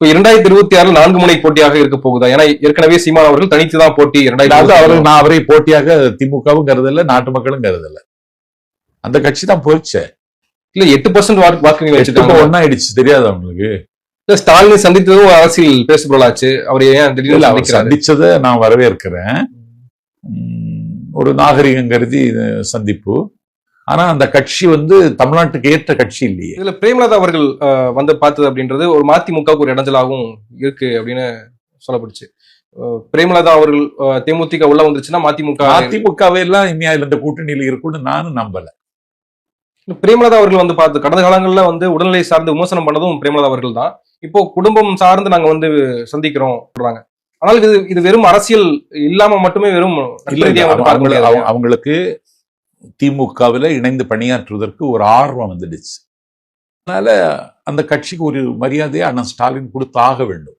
இப்ப 2026 4 முனை போட்டியாக இருக்க போகுதா? ஏன்னா ஏற்கனவே சீமான் அவர்கள் தனித்துதான் போட்டி. நான் அவரை போட்டியாக திமுகவும் கருதல, நாட்டு மக்களும் கருதல. அந்த கட்சி தான் போயிடுச்சு. இல்ல 8% வாக்கு வச்சிருக்காங்க. ஒன்னாயிடுச்சு, தெரியாது அவங்களுக்கு. ஸ்டாலினை சந்தித்ததும் அரசியல் பேசுபொருளாச்சு. அவர் ஏன் திடீர்னு சந்திச்சதை நான் வரவேற்கிறேன். ஒரு நாகரிகம் கருதி சந்திப்பு. ஆனா அந்த கட்சி தமிழ்நாட்டுக்கு ஏற்ற கட்சி இல்லையே. இதுல பிரேமலதா அவர்கள் வந்து பார்த்தது அப்படின்றது ஒரு மதிமுகவுக்கு ஒரு இடைஞ்சலாகவும் இருக்கு அப்படின்னு சொல்லப்படுச்சு. பிரேமலதா அவர்கள் தேமுதிக உள்ள வந்துருச்சுன்னா மதிமுகவே எல்லாம் இனியா இந்த கூட்டணியில இருக்குன்னு நானும் நம்பல. பிரேமலதா அவர்கள் பார்த்து கடந்த காலங்கள்ல உடல்நிலை சார்ந்து விமர்சனம் பண்ணதும் பிரேமலதா அவர்கள் தான். இப்போ குடும்பம் சார்ந்து நாங்க சந்திக்கிறோம் சொல்றாங்க. ஆனால் இது வெறும் அரசியல் இல்லாம மட்டுமே வெறும் அவங்களுக்கு திமுகவில் இணைந்து பணியாற்றுவதற்கு ஒரு ஆர்வம் வந்துடுச்சு. அதனால அந்த கட்சிக்கு ஒரு மரியாதையை அண்ணன் ஸ்டாலின் கொடுத்தாக வேண்டும்.